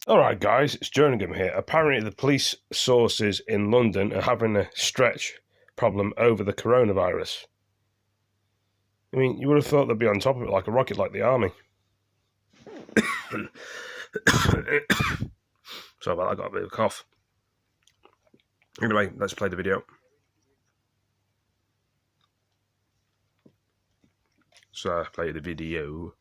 Alright guys, it's Jerningham here. Apparently the police sources in London are having a stretch problem over the coronavirus. I mean, you would have thought they'd be on top of it like a rocket, like the army. Sorry about that, I got a bit of a cough. Anyway, let's play the video. So, play the video.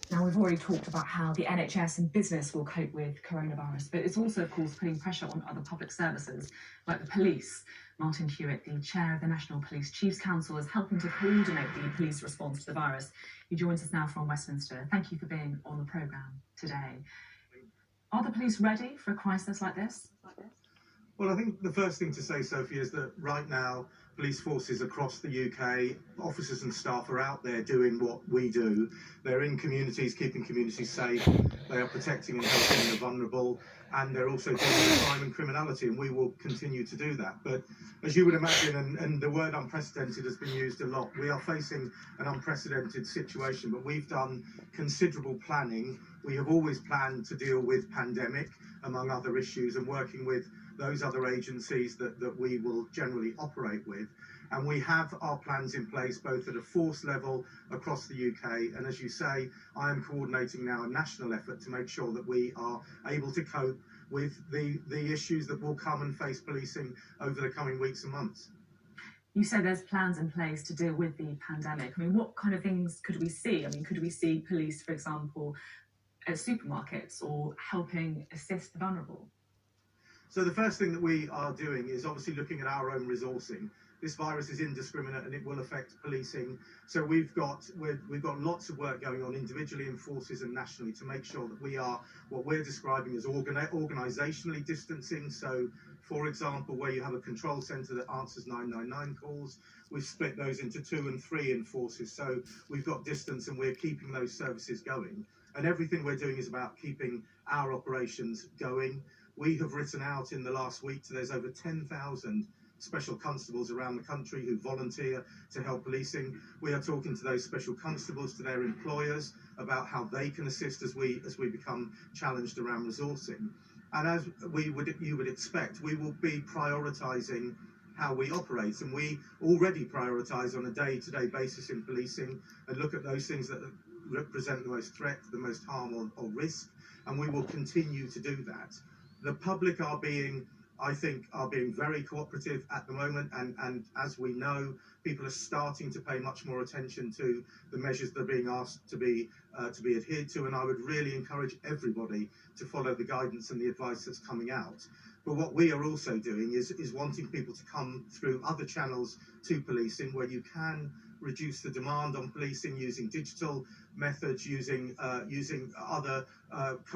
Now, we've already talked about how the NHS and business will cope with coronavirus, but it's also, of course, putting pressure on other public services, like the police. Martin Hewitt, the chair of the National Police Chiefs Council, is helping to coordinate the police response to the virus. He joins us now from Westminster. Thank you for being on the programme today. Are the police ready for a crisis like this? Well, I think the first thing to say, Sophie, is that right now, police forces across the UK, officers and staff are out there doing what we do. They're in communities, keeping communities safe. They are protecting and helping the vulnerable. And they're also dealing with crime and criminality, and we will continue to do that. But as you would imagine, and the word unprecedented has been used a lot, we are facing an unprecedented situation, but we've done considerable planning. We have always planned to deal with pandemic, among other issues, and working with those other agencies that we will generally operate with. And we have our plans in place, both at a force level across the UK. And as you say, I am coordinating now a national effort to make sure that we are able to cope with the issues that will come and face policing over the coming weeks and months. You said there's plans in place to deal with the pandemic. I mean, what kind of things could we see? I mean, could we see police, for example, at supermarkets or helping assist the vulnerable? So the first thing that we are doing is obviously looking at our own resourcing. This virus is indiscriminate and it will affect policing. So we've got lots of work going on individually in forces and nationally to make sure that we are what we're describing as organisationally distancing. So, for example, where you have a control centre that answers 999 calls, we've split those into 2 and 3 in forces. So we've got distance and we're keeping those services going. And everything we're doing is about keeping our operations going. We have written out in the last week, there's over 10,000 special constables around the country who volunteer to help policing. We are talking to those special constables, to their employers, about how they can assist as we become challenged around resourcing. And as you would expect, we will be prioritising how we operate, and we already prioritise on a day-to-day basis in policing and look at those things that represent the most threat, the most harm or risk, and we will continue to do that. The public are being very cooperative at the moment, and as we know, people are starting to pay much more attention to the measures that are being asked to be adhered to, and I would really encourage everybody to follow the guidance and the advice that's coming out. But what we are also doing is wanting people to come through other channels to policing, where you can reduce the demand on policing using digital methods, using other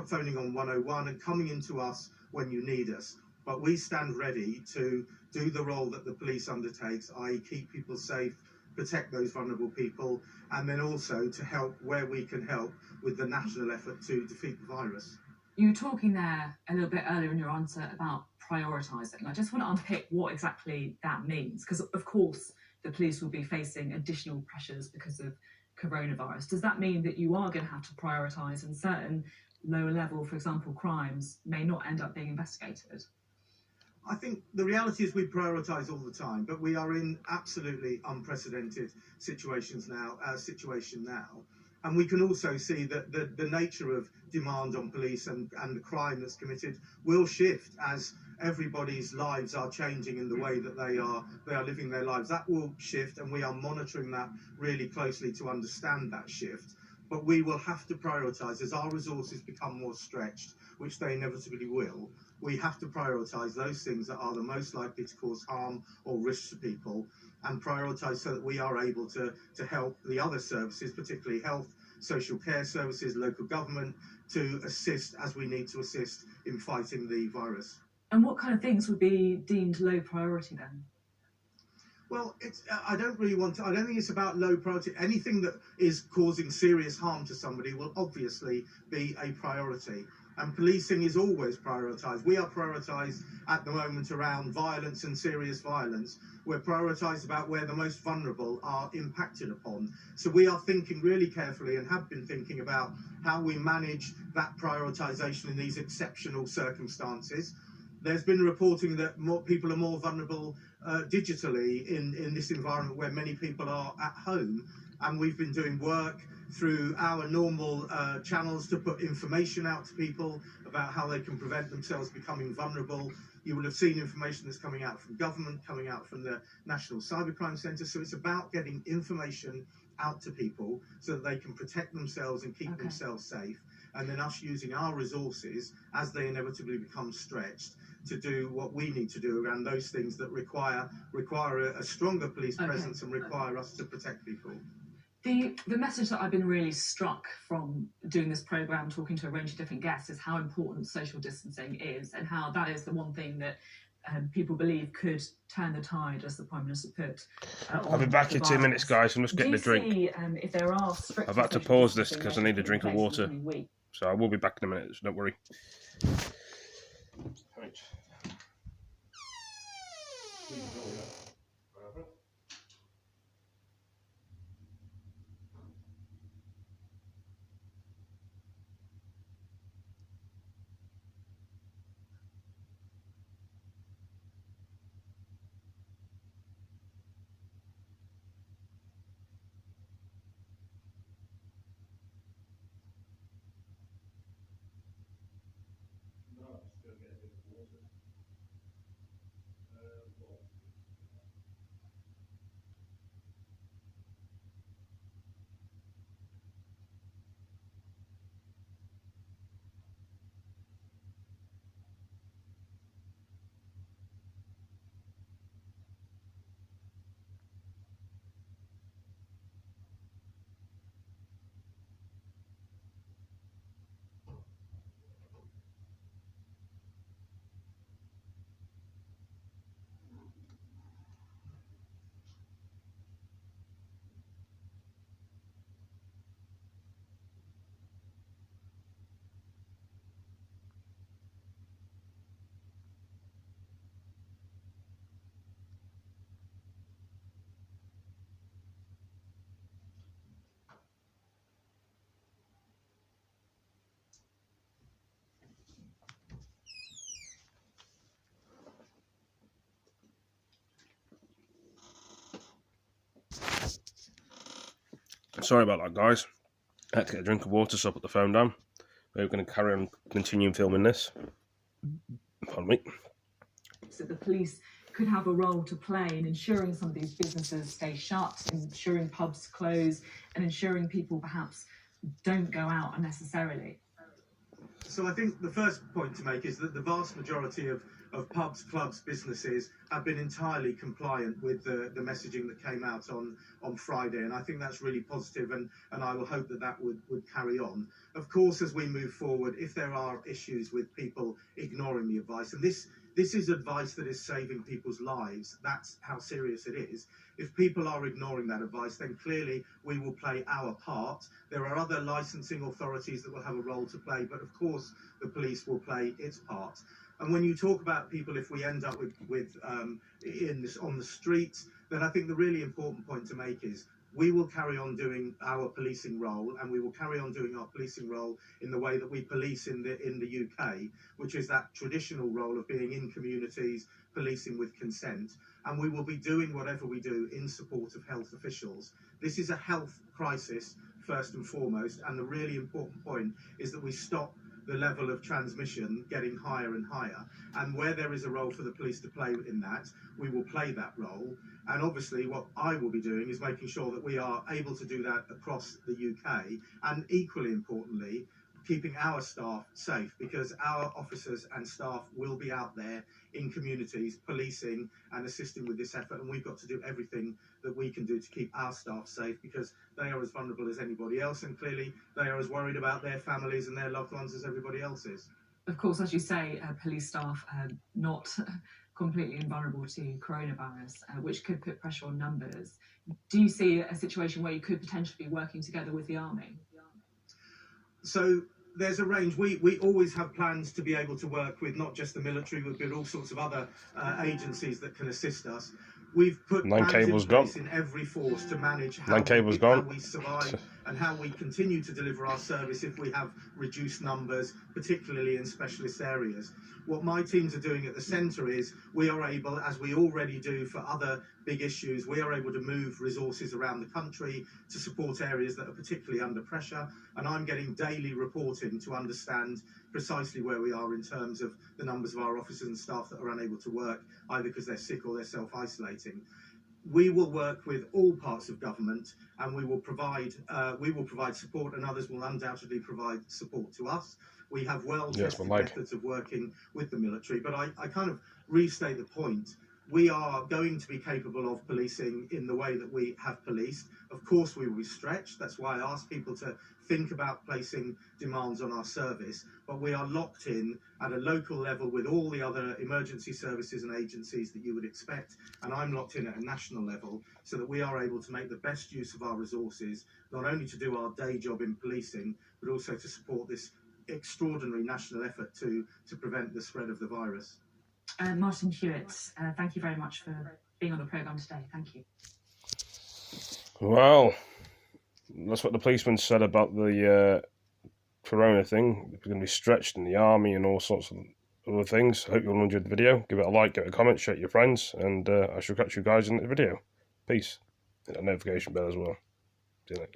phoning on 101 and coming into us when you need us. But we stand ready to do the role that the police undertakes, i.e. keep people safe, protect those vulnerable people, and then also to help where we can help with the national effort to defeat the virus. You were talking there a little bit earlier in your answer about prioritising. I just want to unpick what exactly that means, because of course the police will be facing additional pressures because of coronavirus. Does that mean that you are going to have to prioritise and certain lower level, for example, crimes may not end up being investigated? I think the reality is we prioritise all the time, but we are in absolutely unprecedented situation now. And we can also see that the nature of demand on police and the crime that's committed will shift as everybody's lives are changing in the way that they are living their lives. That will shift, and we are monitoring that really closely to understand that shift. But we will have to prioritise as our resources become more stretched, which they inevitably will. We have to prioritise those things that are the most likely to cause harm or risk to people, and prioritise so that we are able to help the other services, particularly health, social care services, local government, to assist as we need to assist in fighting the virus. And what kind of things would be deemed low priority then? Well, I don't think it's about low priority. Anything that is causing serious harm to somebody will obviously be a priority. And policing is always prioritised. We are prioritised at the moment around violence and serious violence. We're prioritised about where the most vulnerable are impacted upon. So we are thinking really carefully and have been thinking about how we manage that prioritisation in these exceptional circumstances. There's been reporting that more people are more vulnerable digitally in this environment where many people are at home, and we've been doing work through our normal channels to put information out to people about how they can prevent themselves becoming vulnerable. You will have seen information that's coming out from government, coming out from the National Cybercrime Centre. So it's about getting information out to people so that they can protect themselves and keep themselves safe, and then us using our resources as they inevitably become stretched to do what we need to do around those things that require a stronger police presence and require us to protect people. The message that I've been really struck from doing this programme, talking to a range of different guests, is how important social distancing is, and how that is the one thing that people believe could turn the tide, as the Prime Minister put. I'll be back in 2 minutes, guys. I'm just getting a drink. If there are I've had to pause this because I need a drink of water. So I will be back in a minute, so don't worry. Right. Sorry about that, guys. I had to get a drink of water, so I put the phone down. We're going to carry on continuing filming this. Pardon me. So the police could have a role to play in ensuring some of these businesses stay shut, ensuring pubs close, and ensuring people perhaps don't go out unnecessarily. So I think the first point to make is that the vast majority of pubs, clubs, businesses have been entirely compliant with the messaging that came out on Friday, and I think that's really positive, and I will hope that would carry on. Of course, as we move forward, if there are issues with people ignoring the advice, and this is advice that is saving people's lives, that's how serious it is. If people are ignoring that advice, then clearly we will play our part. There are other licensing authorities that will have a role to play, but of course the police will play its part. And when you talk about people, if we end up on the streets, then I think the really important point to make is we will carry on doing our policing role, and we will carry on doing our policing role in the way that we police in the UK, which is that traditional role of being in communities, policing with consent. And we will be doing whatever we do in support of health officials. This is a health crisis, first and foremost, and the really important point is that we stop the level of transmission getting higher and higher. And where there is a role for the police to play in that, we will play that role. And obviously what I will be doing is making sure that we are able to do that across the UK, and equally importantly, keeping our staff safe, because our officers and staff will be out there in communities policing and assisting with this effort, and we've got to do everything that we can do to keep our staff safe, because they are as vulnerable as anybody else, and clearly they are as worried about their families and their loved ones as everybody else is. Of course, as you say, police staff are not completely invulnerable to coronavirus, which could put pressure on numbers. Do you see a situation where you could potentially be working together with the army? So there's a range. We always have plans to be able to work with not just the military, but all sorts of other agencies that can assist us. We've put plans in place in every force to manage how we survive and how we continue to deliver our service if we have reduced numbers, particularly in specialist areas. What my teams are doing at the centre is we are able, as we already do for other big issues, we are able to move resources around the country to support areas that are particularly under pressure, and I'm getting daily reporting to understand precisely where we are in terms of the numbers of our officers and staff that are unable to work, either because they're sick or they're self-isolating. We will work with all parts of government, and we will provide support, and others will undoubtedly provide support to us. We have well-tested methods of working with the military, but I kind of restate the point. We are going to be capable of policing in the way that we have policed. Of course, we will be stretched. That's why I ask people to think about placing demands on our service. But we are locked in at a local level with all the other emergency services and agencies that you would expect. And I'm locked in at a national level so that we are able to make the best use of our resources, not only to do our day job in policing, but also to support this extraordinary national effort to prevent the spread of the virus. Martin Hewitt, thank you very much for being on the programme today. Thank you. Well, that's what the policeman said about the corona thing. They're going to be stretched in the army and all sorts of other things. I hope you all enjoyed the video. Give it a like, give it a comment, share it with your friends, and I shall catch you guys in the video. Peace. Hit that notification bell as well.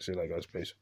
See you later, guys. Peace.